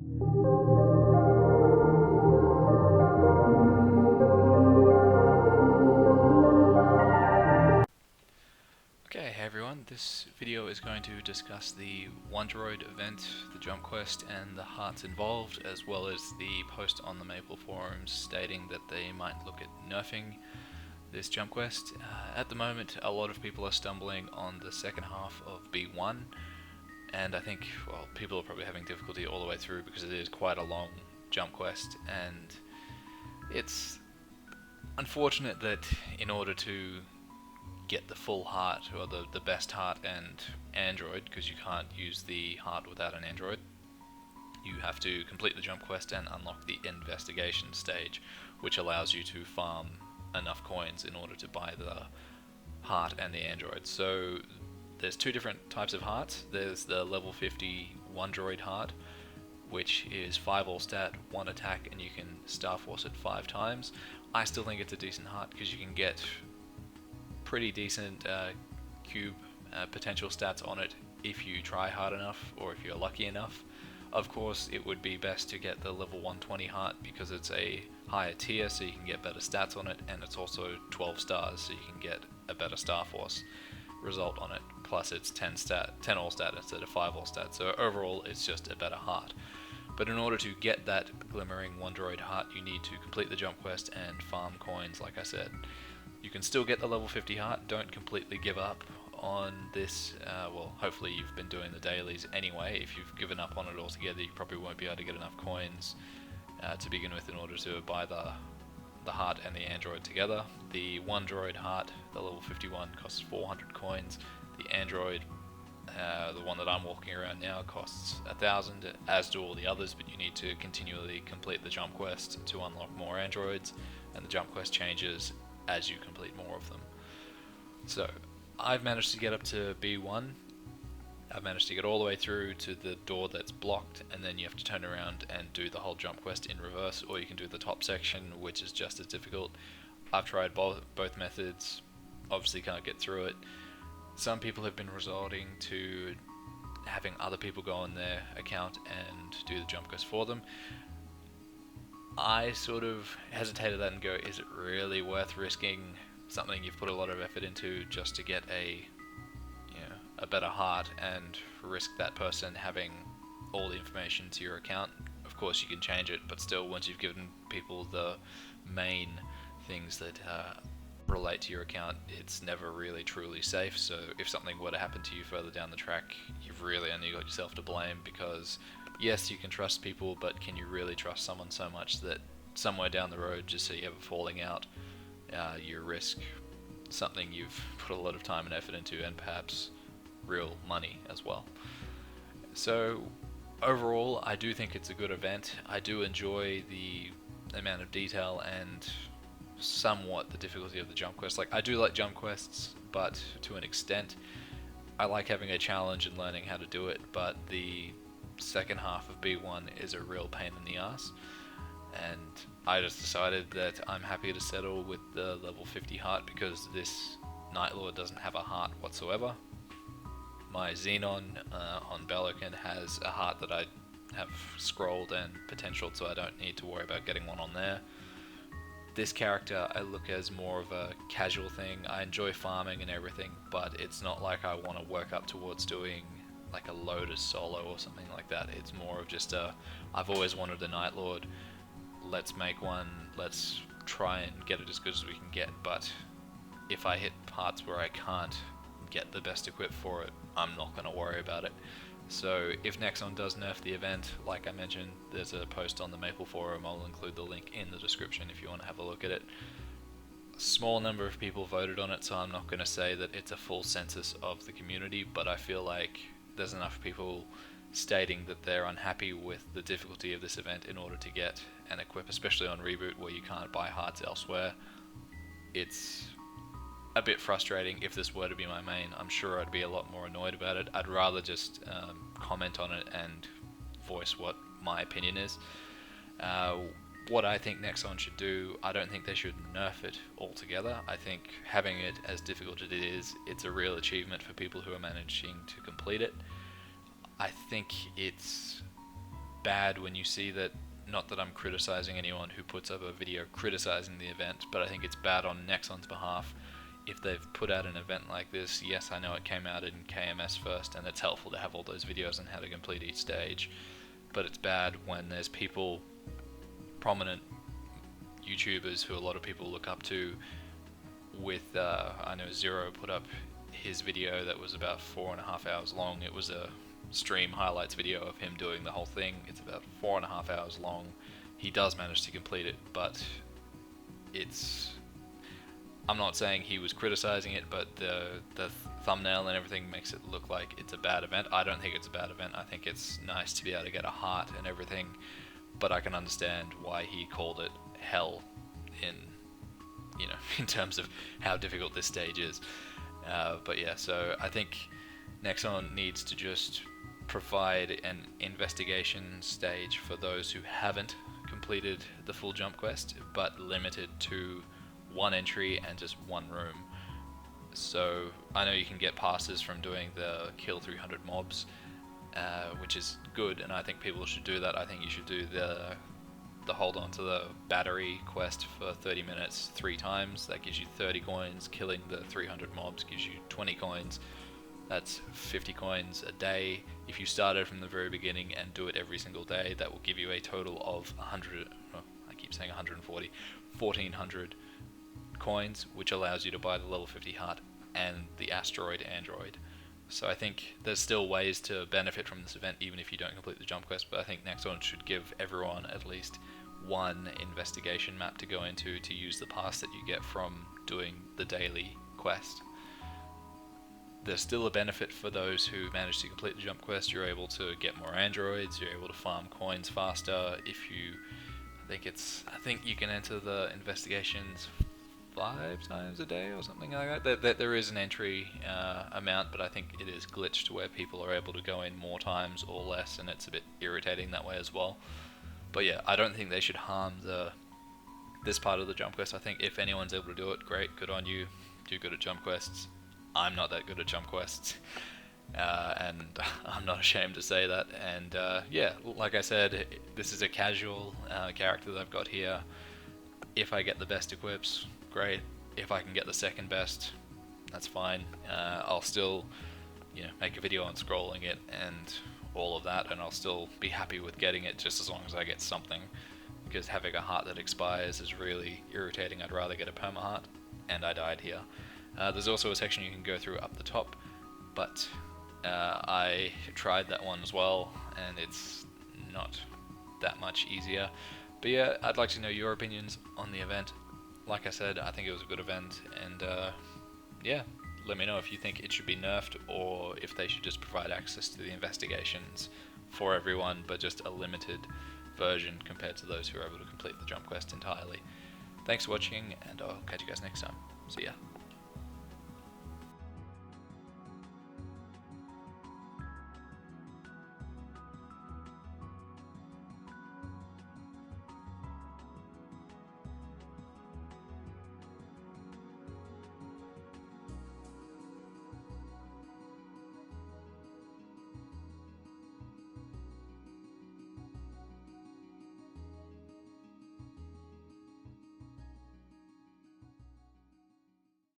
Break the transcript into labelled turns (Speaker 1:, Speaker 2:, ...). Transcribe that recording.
Speaker 1: Okay, hey everyone, this video is going to discuss the Wondroid event, the jump quest, and the hearts involved, as well as the post on the Maple forums stating that they might look at nerfing this jump quest. At the moment, a lot of people are stumbling on the second half of B1, and I think, well, people are probably having difficulty all the way through because it is quite a long jump quest, and it's unfortunate that in order to get the full heart, or the best heart and android, because you can't use the heart without an android, you have to complete the jump quest and unlock the investigation stage, which allows you to farm enough coins in order to buy the heart and the android. So there's two different types of hearts. There's the level 50 Wondroid heart, which is 5 all stat, 1 attack, and you can Star Force it 5 times. I still think it's a decent heart because you can get pretty decent cube potential stats on it if you try hard enough, or if you're lucky enough. Of course, it would be best to get the level 120 heart because it's a higher tier, so you can get better stats on it, and it's also 12 stars, so you can get a better Star Force result on it. Plus, it's 10 all stat instead of 5 all stat, so overall, it's just a better heart. But in order to get that glimmering Wondroid heart, you need to complete the jump quest and farm coins, like I said. You can still get the level 50 heart, don't completely give up on this. Well, hopefully you've been doing the dailies anyway. If you've given up on it altogether, you probably won't be able to get enough coins to begin with in order to buy the heart and the android together. The Wondroid heart, the level 51, costs 400 coins. The android, the one that I'm walking around now, costs 1,000, as do all the others, but you need to continually complete the jump quest to unlock more androids, and the jump quest changes as you complete more of them. So I've managed to get up to B1. I've managed to get all the way through to the door that's blocked, and then you have to turn around and do the whole jump quest in reverse, or you can do the top section, which is just as difficult. I've tried both methods, obviously can't get through it. Some people have been resorting to having other people go on their account and do the jump quest for them. I sort of hesitated that and go, is it really worth risking something you've put a lot of effort into just to get a better heart, and risk that person having all the information to your account? Of course you can change it, but still, once you've given people the main things that relate to your account, it's never really truly safe. So if something were to happen to you further down the track, you've really only got yourself to blame, because yes, you can trust people, but can you really trust someone so much that somewhere down the road, just so you have a falling out, you risk something you've put a lot of time and effort into, and perhaps real money as well. So overall, I do think it's a good event. I do enjoy the amount of detail and somewhat the difficulty of the jump quest. Like, I do like jump quests, but to an extent. I like having a challenge and learning how to do it, but the second half of B1 is a real pain in the ass, and I just decided that I'm happy to settle with the level 50 heart because this Night Lord doesn't have a heart whatsoever. My Xenon on Bellocan has a heart that I have scrolled and potentialed, so I don't need to worry about getting one on there. This character I look as more of a casual thing. I enjoy farming and everything, but it's not like I want to work up towards doing like a Lotus solo or something like that. It's more of just I've always wanted a Night Lord, let's make one, let's try and get it as good as we can get, but if I hit parts where I can't get the best equip for it, I'm not going to worry about it. So if Nexon does nerf the event, like I mentioned, there's a post on the Maple forum. I'll include the link in the description if you want to have a look at it. A small number of people voted on it, so I'm not going to say that it's a full census of the community, but I feel like there's enough people stating that they're unhappy with the difficulty of this event in order to get an equip, especially on Reboot where you can't buy hearts elsewhere. It's a bit frustrating. If this were to be my main, I'm sure I'd be a lot more annoyed about it. I'd rather just comment on it and voice what my opinion is. What I think Nexon should do, I don't think they should nerf it altogether. I think having it as difficult as it is, it's a real achievement for people who are managing to complete it. I think it's bad when you see that. Not that I'm criticizing anyone who puts up a video criticizing the event, but I think it's bad on Nexon's behalf if they've put out an event like this. Yes, I know it came out in KMS first, and it's helpful to have all those videos on how to complete each stage, but it's bad when there's people, prominent YouTubers who a lot of people look up to, with, I know Zero put up his video that was about 4.5 hours long. It was a stream highlights video of him doing the whole thing. It's about 4.5 hours long. He does manage to complete it, but I'm not saying he was criticizing it, but the thumbnail and everything makes it look like it's a bad event. I don't think it's a bad event. I think it's nice to be able to get a heart and everything, but I can understand why he called it hell in terms of how difficult this stage is. But yeah, so I think Nexon needs to just provide an investigation stage for those who haven't completed the full jump quest, but limited to one entry and just one room. So I know you can get passes from doing the kill 300 mobs, which is good, and I think people should do that. I think you should do the hold on to the battery quest for 30 minutes 3 times. That gives you 30 coins. Killing the 300 mobs gives you 20 coins. That's 50 coins a day. If you started from the very beginning and do it every single day, that will give you a total of 1,400 coins, which allows you to buy the level 50 heart and the asteroid android. So I think there's still ways to benefit from this event even if you don't complete the jump quest, but I think Nexon should give everyone at least one investigation map to go into to use the pass that you get from doing the daily quest. There's still a benefit for those who manage to complete the jump quest. You're able to get more androids, you're able to farm coins faster. I think you can enter the investigations 5 times a day or something like that. There is an entry amount, but I think it is glitched where people are able to go in more times or less, and it's a bit irritating that way as well. But yeah, I don't think they should harm this part of the jump quest. I think if anyone's able to do it, great, good on you. Do good at jump quests. I'm not that good at jump quests, and I'm not ashamed to say that. And yeah, like I said, this is a casual character that I've got here. If I get the best equips, great. If I can get the second best, that's fine. I'll still, make a video on scrolling it and all of that, and I'll still be happy with getting it just as long as I get something. Because having a heart that expires is really irritating. I'd rather get a perma heart, and I died here. There's also a section you can go through up the top, but I tried that one as well, and it's not that much easier. But yeah, I'd like to know your opinions on the event. Like I said, I think it was a good event, and yeah, let me know if you think it should be nerfed, or if they should just provide access to the investigations for everyone, but just a limited version compared to those who are able to complete the jump quest entirely. Thanks for watching, and I'll catch you guys next time. See ya.